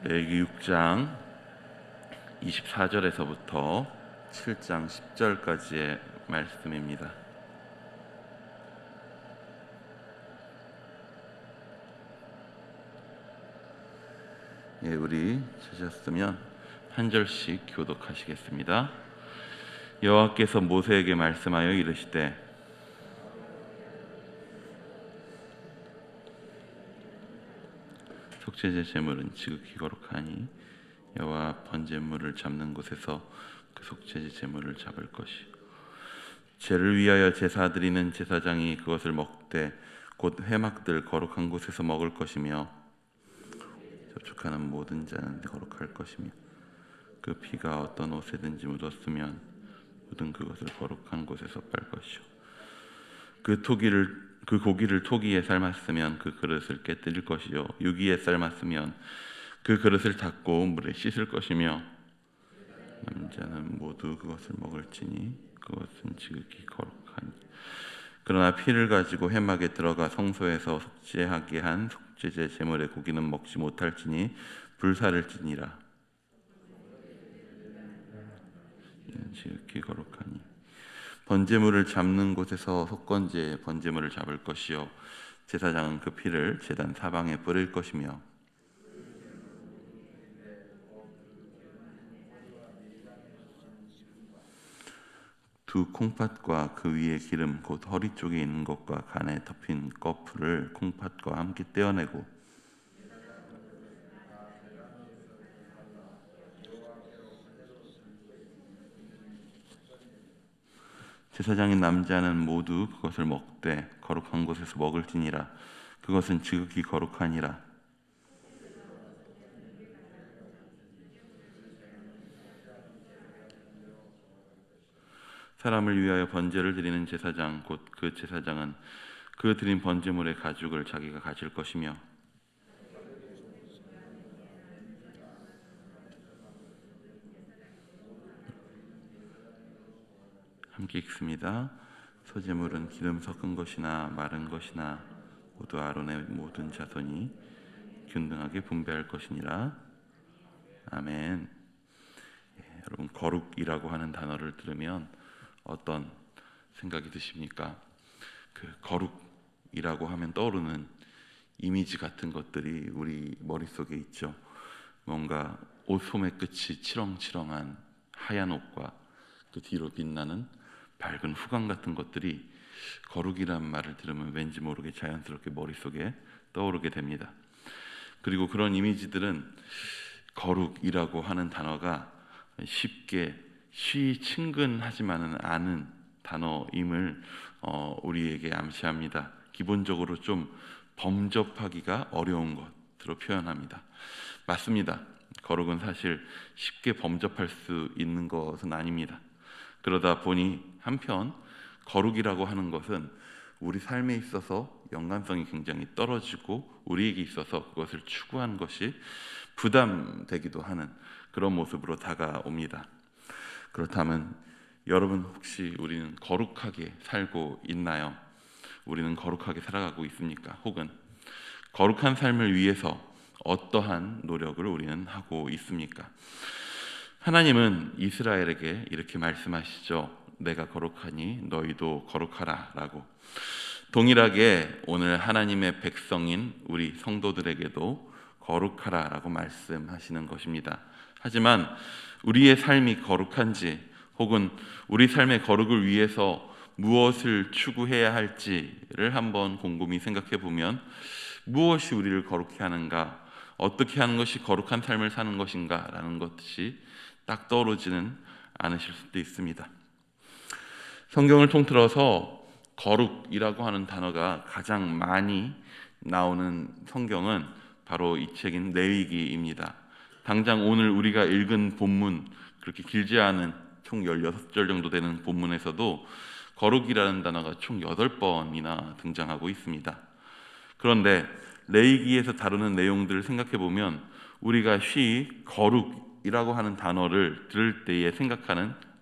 레위기 6장 24절에서부터 7장 10절까지의 말씀입니다. 우리 찾았으면 한 절씩 교독하시겠습니다. 여호와께서 모세에게 말씀하여 이르시되 속죄제 제물은 지극히 거룩하니 여호와 번제물을 잡는 곳에서 그 속죄제 제물을 잡을 것이요 죄를 위하여 제사 드리는 제사장이 그것을 먹되 곧 회막들 거룩한 곳에서 먹을 것이며 접촉하는 모든 자는 거룩할 것이며 그 피가 어떤 옷에든지 묻었으면 묻은 그것을 거룩한 곳에서 빨 것이요 그 고기를 토기에 삶았으면 그 그릇을 깨뜨릴 것이요 유기에 삶았으면 그 그릇을 닦고 물에 씻을 것이며 남자는 모두 그것을 먹을지니 그것은 지극히 거룩하니 그러나 피를 가지고 회막에 들어가 성소에서 속죄하게 한 속죄제 제물의 고기는 먹지 못할지니 불사를지니라. 이는 지극히 거룩하니 번제물을 잡는 곳에서 속건제 번제물을 잡을 것이요 제사장은 그 피를 제단 사방에 뿌릴 것이며 두 콩팥과 그 위에 기름 곧 허리 쪽에 있는 것과 간에 덮인 거풀을 콩팥과 함께 떼어내고 제사장인 남자는 모두 그것을 먹되 거룩한 곳에서 먹을지니라. 그것은 지극히 거룩하니라. 사람을 위하여 번제를 드리는 제사장 곧 그 제사장은 그 드린 번제물의 가죽을 자기가 가질 것이며 함께 읽습니다. 소제물은 기름 섞은 것이나 마른 것이나 모두 아론의 모든 자손이 균등하게 분배할 것이니라. 아멘. 여러분, 거룩이라고 하는 단어를 들으면 어떤 생각이 드십니까? 그 거룩이라고 하면 떠오르는 이미지 같은 것들이 우리 머릿속에 있죠. 뭔가 옷 소매 끝이 치렁치렁한 하얀 옷과 그 뒤로 빛나는 밝은 후광 같은 것들이 거룩이란 말을 들으면 왠지 모르게 자연스럽게 머릿속에 떠오르게 됩니다. 그리고 그런 이미지들은 거룩이라고 하는 단어가 쉽게 친근하지만은 않은 단어임을 우리에게 암시합니다. 기본적으로 좀 범접하기가 어려운 것으로 표현합니다. 맞습니다. 거룩은 사실 쉽게 범접할 수 있는 것은 아닙니다. 그러다 보니 한편 거룩이라고 하는 것은 우리 삶에 있어서 연관성이 굉장히 떨어지고 우리에게 있어서 그것을 추구하는 것이 부담되기도 하는 그런 모습으로 다가옵니다. 그렇다면 여러분 혹시 우리는 거룩하게 살고 있나요? 우리는 거룩하게 살아가고 있습니까? 혹은 거룩한 삶을 위해서 어떠한 노력을 우리는 하고 있습니까? 하나님은 이스라엘에게 이렇게 말씀하시죠. 내가 거룩하니 너희도 거룩하라 라고. 동일하게 오늘 하나님의 백성인 우리 성도들에게도 거룩하라 라고 말씀하시는 것입니다. 하지만 우리의 삶이 거룩한지 혹은 우리 삶의 거룩을 위해서 무엇을 추구해야 할지를 한번 곰곰이 생각해 보면 무엇이 우리를 거룩해 하는가, 어떻게 하는 것이 거룩한 삶을 사는 것인가 라는 것이 딱 떠오르지는 않으실 수도 있습니다. 성경을 통틀어서 거룩이라고 하는 단어가 가장 많이 나오는 성경은 바로 이 책인 레위기입니다. 당장 오늘 우리가 읽은 본문, 그렇게 길지 않은 총 16절 정도 되는 본문에서도 거룩이라는 단어가 총 8번이나 등장하고 있습니다. 그런데 레위기에서 다루는 내용들을 생각해 보면 우리가 쉬이 거룩이라고 하는 단어를 들을 때에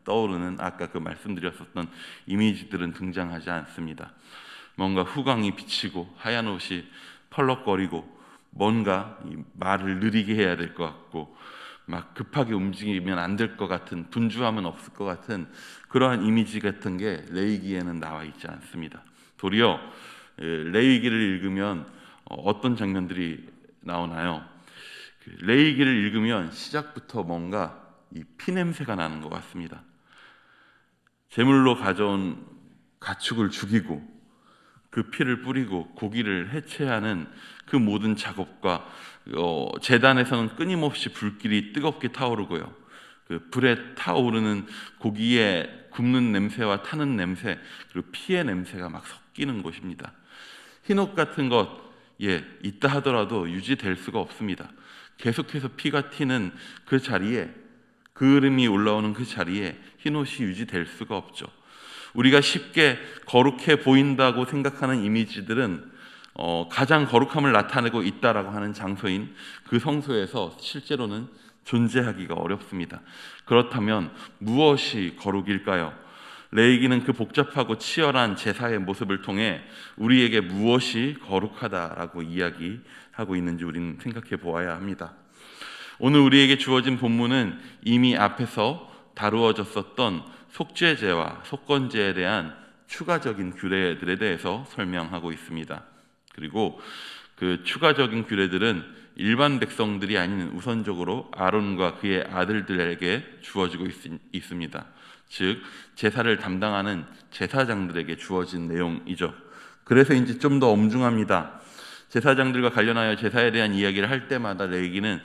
떠오르는 아까 그 말씀드렸었던 이미지들은 등장하지 않습니다. 뭔가 후광이 비치고 하얀 옷이 펄럭거리고 뭔가 이 말을 느리게 해야 될 것 같고 막 급하게 움직이면 안 될 것 같은, 분주함은 없을 것 같은 그러한 이미지 같은 게 레위기에는 나와 있지 않습니다. 도리어 레위기를 읽으면 어떤 장면들이 나오나요? 레위기를 읽으면 시작부터 뭔가 이 피냄새가 나는 것 같습니다. 제물로 가져온 가축을 죽이고 그 피를 뿌리고 고기를 해체하는 그 모든 작업과 제단에서는 끊임없이 불길이 뜨겁게 타오르고요, 그 불에 타오르는 고기의 굽는 냄새와 타는 냄새, 그리고 피의 냄새가 막 섞이는 곳입니다. 흰옷 같은 것 있다 하더라도 유지될 수가 없습니다. 계속해서 피가 튀는 그 자리에, 그을음이 올라오는 그 자리에 흰옷이 유지될 수가 없죠. 우리가 쉽게 거룩해 보인다고 생각하는 이미지들은 가장 거룩함을 나타내고 있다라고 하는 장소인 그 성소에서 실제로는 존재하기가 어렵습니다. 그렇다면 무엇이 거룩일까요? 레위기는 그 복잡하고 치열한 제사의 모습을 통해 우리에게 무엇이 거룩하다라고 이야기하고 있는지 우리는 생각해 보아야 합니다. 오늘 우리에게 주어진 본문은 이미 앞에서 다루어졌었던 속죄제와 속건제에 대한 추가적인 규례들에 대해서 설명하고 있습니다. 그리고 그 추가적인 규례들은 일반 백성들이 아닌 우선적으로 아론과 그의 아들들에게 주어지고 있습니다. 즉 제사를 담당하는 제사장들에게 주어진 내용이죠. 그래서인지 좀 더 엄중합니다. 제사장들과 관련하여 제사에 대한 이야기를 할 때마다 레위기는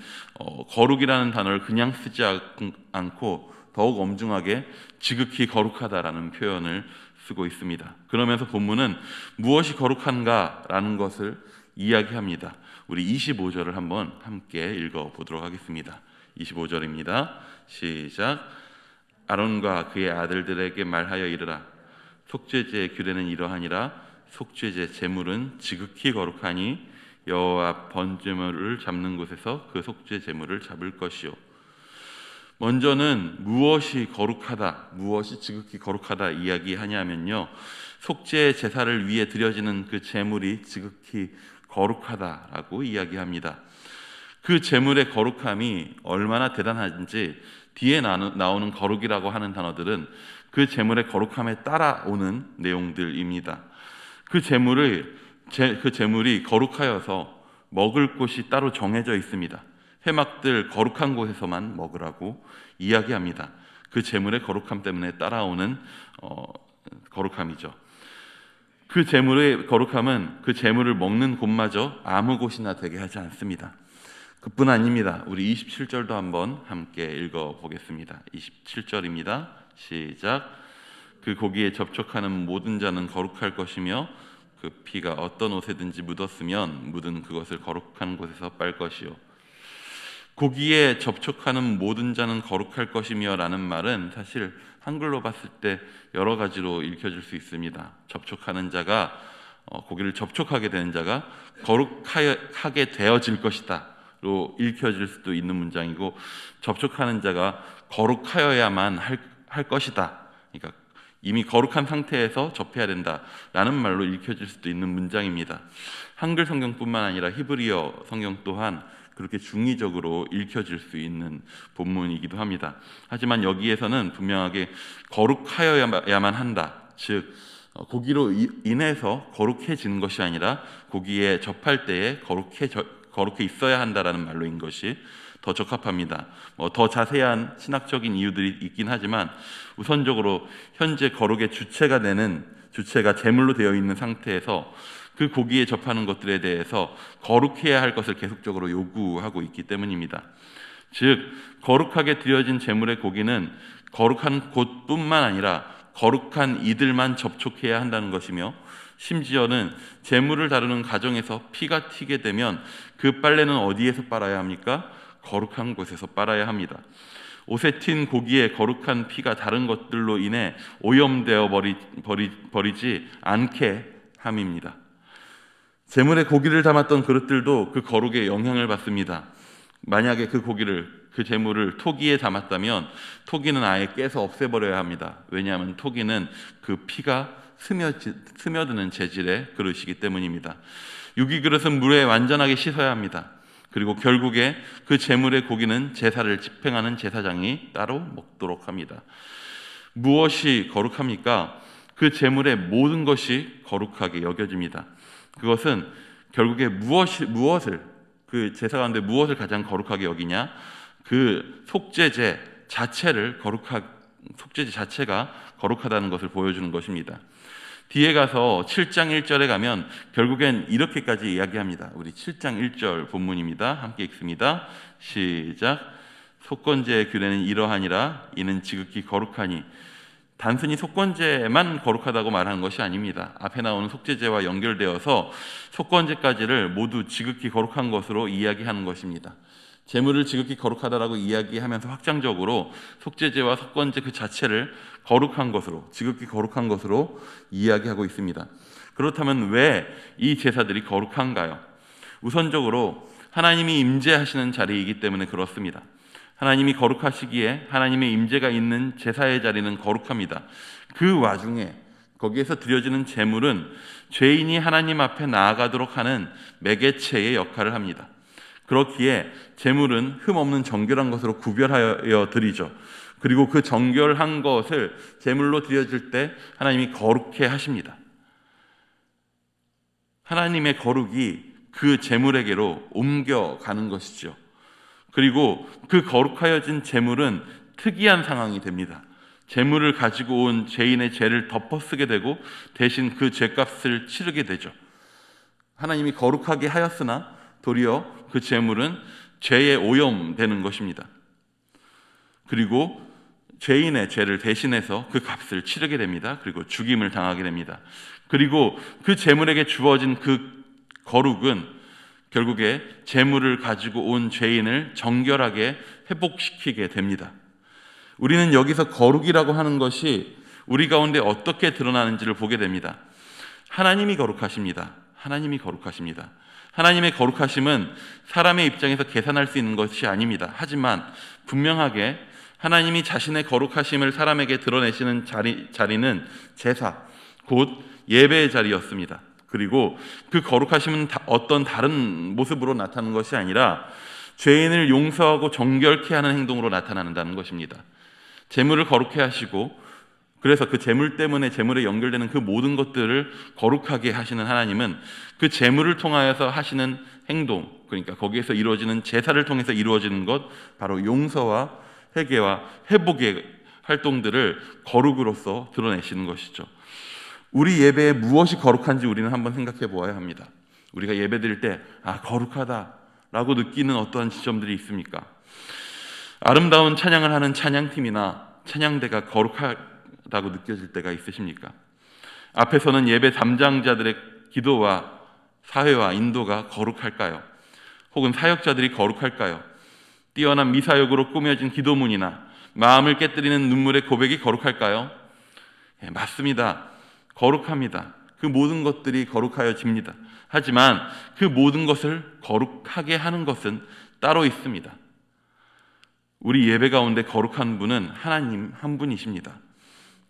거룩이라는 단어를 그냥 쓰지 않고 더욱 엄중하게 지극히 거룩하다라는 표현을 쓰고 있습니다. 그러면서 본문은 무엇이 거룩한가라는 것을 이야기합니다. 우리 25절을 한번 함께 읽어보도록 하겠습니다. 25절입니다. 시작. 아론과 그의 아들들에게 말하여 이르라. 속죄제의 규례는 이러하니라. 속죄제 제물은 지극히 거룩하니 여호와 앞 번제물을 잡는 곳에서 그 속죄 제물을 잡을 것이요. 먼저는 무엇이 거룩하다, 무엇이 지극히 거룩하다 이야기하냐면요, 속죄 제사를 위해 드려지는 그 제물이 지극히 거룩하다라고 이야기합니다. 그 제물의 거룩함이 얼마나 대단한지 뒤에 나오는 거룩이라고 하는 단어들은 그 제물의 거룩함에 따라오는 내용들입니다. 그 제물이 거룩하여서 먹을 곳이 따로 정해져 있습니다. 회막들 거룩한 곳에서만 먹으라고 이야기합니다. 그 제물의 거룩함 때문에 따라오는 거룩함이죠. 그 제물의 거룩함은 그 제물을 먹는 곳마저 아무 곳이나 되게 하지 않습니다. 그뿐 아닙니다. 우리 27절도 한번 함께 읽어보겠습니다. 27절입니다. 시작. 그 고기에 접촉하는 모든 자는 거룩할 것이며 그 피가 어떤 옷에든지 묻었으면 묻은 그것을 거룩한 곳에서 빨 것이요. 고기에 접촉하는 모든 자는 거룩할 것이며 라는 말은 사실 한글로 봤을 때 여러 가지로 읽혀질 수 있습니다. 접촉하는 자가, 고기를 접촉하게 되는 자가 거룩하게 되어질 것이다 로 읽혀질 수도 있는 문장이고, 접촉하는 자가 거룩하여야만 할 것이다, 그러니까 이미 거룩한 상태에서 접해야 된다라는 말로 읽혀질 수도 있는 문장입니다. 한글 성경뿐만 아니라 히브리어 성경 또한 그렇게 중의적으로 읽혀질 수 있는 본문이기도 합니다. 하지만 여기에서는 분명하게 거룩하여야만 한다, 즉 고기로 인해서 거룩해지는 것이 아니라 고기에 접할 때에 거룩해 있어야 한다라는 말로인 것이 더 적합합니다. 더 자세한 신학적인 이유들이 있긴 하지만 우선적으로 현재 거룩의 주체가 제물로 되어 있는 상태에서 그 고기에 접하는 것들에 대해서 거룩해야 할 것을 계속적으로 요구하고 있기 때문입니다. 즉 거룩하게 드려진 제물의 고기는 거룩한 곳뿐만 아니라 거룩한 이들만 접촉해야 한다는 것이며, 심지어는 제물을 다루는 가정에서 피가 튀게 되면 그 빨래는 어디에서 빨아야 합니까? 거룩한 곳에서 빨아야 합니다. 옷에 튄 고기에 거룩한 피가 다른 것들로 인해 오염되어 버리지 않게 함입니다. 제물에 고기를 담았던 그릇들도 그 거룩에 영향을 받습니다. 만약에 그 제물을 토기에 담았다면 토기는 아예 깨서 없애버려야 합니다. 왜냐하면 토기는 그 피가 스며드는 재질의 그릇이기 때문입니다. 유기그릇은 물에 완전하게 씻어야 합니다. 그리고 결국에 그 제물의 고기는 제사를 집행하는 제사장이 따로 먹도록 합니다. 무엇이 거룩합니까? 그 제물의 모든 것이 거룩하게 여겨집니다. 그것은 결국에 무엇을 그 제사 가운데 무엇을 가장 거룩하게 여기냐? 그 속죄제 자체가 거룩하다는 것을 보여주는 것입니다. 뒤에 가서 7장 1절에 가면 결국엔 이렇게까지 이야기합니다. 우리 7장 1절 본문입니다. 함께 읽습니다. 시작. 속건제의 규례는 이러하니라. 이는 지극히 거룩하니. 단순히 속건제만 거룩하다고 말하는 것이 아닙니다. 앞에 나오는 속죄제와 연결되어서 속건제까지를 모두 지극히 거룩한 것으로 이야기하는 것입니다. 제물을 지극히 거룩하다라고 이야기하면서 확장적으로 속죄제와 속건제 그 자체를 거룩한 것으로, 지극히 거룩한 것으로 이야기하고 있습니다. 그렇다면 왜 이 제사들이 거룩한가요? 우선적으로 하나님이 임재하시는 자리이기 때문에 그렇습니다. 하나님이 거룩하시기에 하나님의 임재가 있는 제사의 자리는 거룩합니다. 그 와중에 거기에서 드려지는 제물은 죄인이 하나님 앞에 나아가도록 하는 매개체의 역할을 합니다. 그렇기에 제물은 흠없는 정결한 것으로 구별하여 드리죠. 그리고 그 정결한 것을 제물로 드려질 때 하나님이 거룩해 하십니다. 하나님의 거룩이 그 제물에게로 옮겨가는 것이죠. 그리고 그 거룩하여진 제물은 특이한 상황이 됩니다. 제물을 가지고 온 죄인의 죄를 덮어쓰게 되고 대신 그 죄값을 치르게 되죠. 하나님이 거룩하게 하였으나 도리어 그 제물은 죄에 오염되는 것입니다. 그리고 죄인의 죄를 대신해서 그 값을 치르게 됩니다. 그리고 죽임을 당하게 됩니다. 그리고 그 제물에게 주어진 그 거룩은 결국에 제물을 가지고 온 죄인을 정결하게 회복시키게 됩니다. 우리는 여기서 거룩이라고 하는 것이 우리 가운데 어떻게 드러나는지를 보게 됩니다. 하나님이 거룩하십니다. 하나님이 거룩하십니다. 하나님의 거룩하심은 사람의 입장에서 계산할 수 있는 것이 아닙니다. 하지만 분명하게 하나님이 자신의 거룩하심을 사람에게 드러내시는 자리는 제사, 곧 예배의 자리였습니다. 그리고 그 거룩하심은 어떤 다른 모습으로 나타나는 것이 아니라 죄인을 용서하고 정결케 하는 행동으로 나타난다는 것입니다. 제물을 거룩해 하시고 그래서 그 제물 때문에 제물에 연결되는 그 모든 것들을 거룩하게 하시는 하나님은 그 제물을 통하여서 하시는 행동, 그러니까 거기에서 이루어지는 제사를 통해서 이루어지는 것, 바로 용서와 회개와 회복의 활동들을 거룩으로서 드러내시는 것이죠. 우리 예배에 무엇이 거룩한지 우리는 한번 생각해 보아야 합니다. 우리가 예배 드릴 때 거룩하다라고 느끼는 어떠한 지점들이 있습니까? 아름다운 찬양을 하는 찬양팀이나 찬양대가 거룩하다고 느껴질 때가 있으십니까? 앞에서는 예배 담당자들의 기도와 사회와 인도가 거룩할까요? 혹은 사역자들이 거룩할까요? 뛰어난 미사역으로 꾸며진 기도문이나 마음을 깨뜨리는 눈물의 고백이 거룩할까요? 맞습니다. 거룩합니다. 그 모든 것들이 거룩하여집니다. 하지만 그 모든 것을 거룩하게 하는 것은 따로 있습니다. 우리 예배 가운데 거룩한 분은 하나님 한 분이십니다.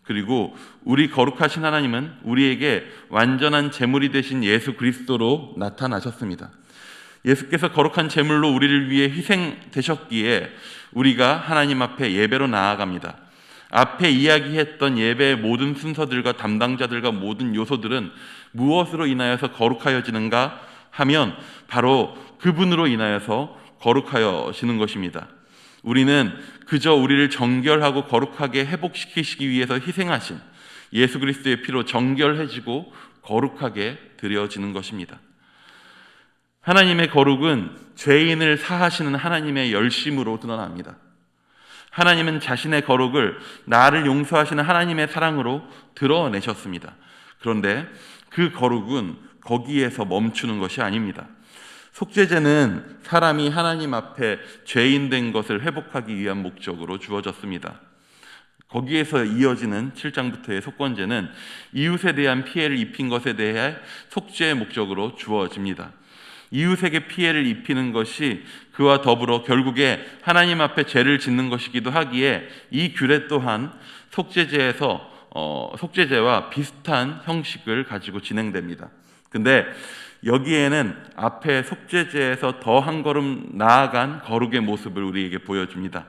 그리고 우리 거룩하신 하나님은 우리에게 완전한 제물이 되신 예수 그리스도로 나타나셨습니다. 예수께서 거룩한 제물로 우리를 위해 희생되셨기에 우리가 하나님 앞에 예배로 나아갑니다. 앞에 이야기했던 예배의 모든 순서들과 담당자들과 모든 요소들은 무엇으로 인하여서 거룩하여지는가 하면 바로 그분으로 인하여서 거룩하여지는 것입니다. 우리는 그저 우리를 정결하고 거룩하게 회복시키시기 위해서 희생하신 예수 그리스도의 피로 정결해지고 거룩하게 드려지는 것입니다. 하나님의 거룩은 죄인을 사하시는 하나님의 열심으로 드러납니다. 하나님은 자신의 거룩을 나를 용서하시는 하나님의 사랑으로 드러내셨습니다. 그런데 그 거룩은 거기에서 멈추는 것이 아닙니다. 속죄제는 사람이 하나님 앞에 죄인 된 것을 회복하기 위한 목적으로 주어졌습니다. 거기에서 이어지는 7장부터의 속건제는 이웃에 대한 피해를 입힌 것에 대해 속죄의 목적으로 주어집니다. 이웃에게 피해를 입히는 것이 그와 더불어 결국에 하나님 앞에 죄를 짓는 것이기도 하기에 이 규례 또한 속죄제에서 속죄제와 비슷한 형식을 가지고 진행됩니다. 근데 여기에는 앞에 속죄제에서 더 한 걸음 나아간 거룩의 모습을 우리에게 보여줍니다.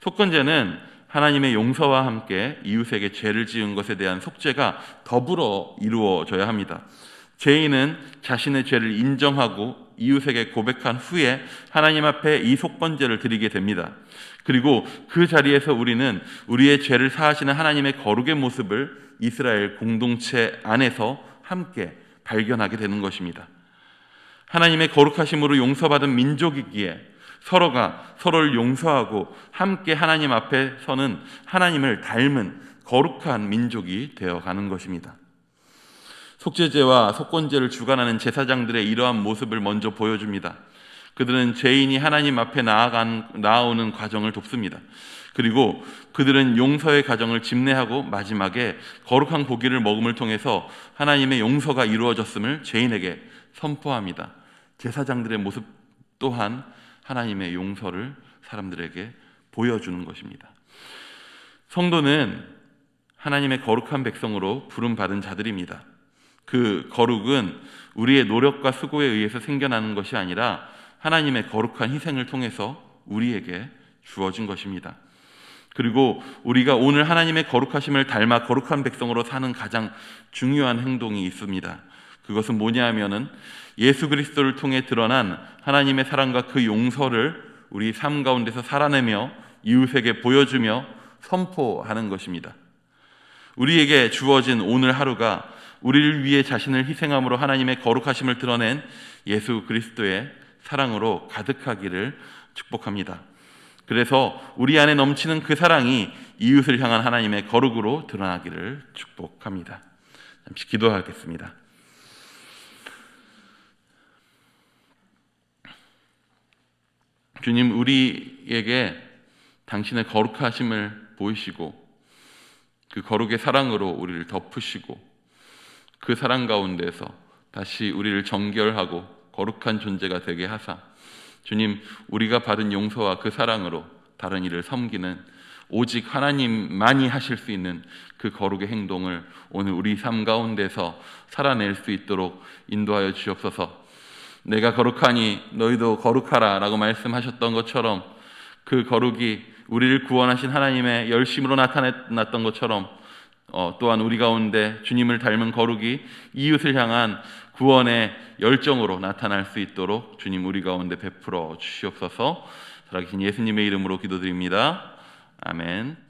속건제는 하나님의 용서와 함께 이웃에게 죄를 지은 것에 대한 속죄가 더불어 이루어져야 합니다. 죄인은 자신의 죄를 인정하고 이웃에게 고백한 후에 하나님 앞에 이 속건제를 드리게 됩니다. 그리고 그 자리에서 우리는 우리의 죄를 사하시는 하나님의 거룩의 모습을 이스라엘 공동체 안에서 함께 발견하게 되는 것입니다. 하나님의 거룩하심으로 용서받은 민족이기에 서로가 서로를 용서하고 함께 하나님 앞에 서는 하나님을 닮은 거룩한 민족이 되어가는 것입니다. 속죄제와 속건제를 주관하는 제사장들의 이러한 모습을 먼저 보여줍니다. 그들은 죄인이 하나님 앞에 나아오는 과정을 돕습니다. 그리고 그들은 용서의 과정을 집례하고 마지막에 거룩한 고기를 먹음을 통해서 하나님의 용서가 이루어졌음을 죄인에게 선포합니다. 제사장들의 모습 또한 하나님의 용서를 사람들에게 보여주는 것입니다. 성도는 하나님의 거룩한 백성으로 부름받은 자들입니다. 그 거룩은 우리의 노력과 수고에 의해서 생겨나는 것이 아니라 하나님의 거룩한 희생을 통해서 우리에게 주어진 것입니다. 그리고 우리가 오늘 하나님의 거룩하심을 닮아 거룩한 백성으로 사는 가장 중요한 행동이 있습니다. 그것은 뭐냐 하면은 예수 그리스도를 통해 드러난 하나님의 사랑과 그 용서를 우리 삶 가운데서 살아내며 이웃에게 보여주며 선포하는 것입니다. 우리에게 주어진 오늘 하루가 우리를 위해 자신을 희생함으로 하나님의 거룩하심을 드러낸 예수 그리스도의 사랑으로 가득하기를 축복합니다. 그래서 우리 안에 넘치는 그 사랑이 이웃을 향한 하나님의 거룩으로 드러나기를 축복합니다. 잠시 기도하겠습니다. 주님, 우리에게 당신의 거룩하심을 보이시고 그 거룩의 사랑으로 우리를 덮으시고 그 사랑 가운데서 다시 우리를 정결하고 거룩한 존재가 되게 하사 주님, 우리가 받은 용서와 그 사랑으로 다른 이를 섬기는 오직 하나님만이 하실 수 있는 그 거룩의 행동을 오늘 우리 삶 가운데서 살아낼 수 있도록 인도하여 주옵소서. 내가 거룩하니 너희도 거룩하라 라고 말씀하셨던 것처럼 그 거룩이 우리를 구원하신 하나님의 열심으로 나타났던 것처럼 또한 우리 가운데 주님을 닮은 거룩이 이웃을 향한 구원의 열정으로 나타날 수 있도록 주님 우리 가운데 베풀어 주시옵소서. 살아계신 예수님의 이름으로 기도드립니다. 아멘.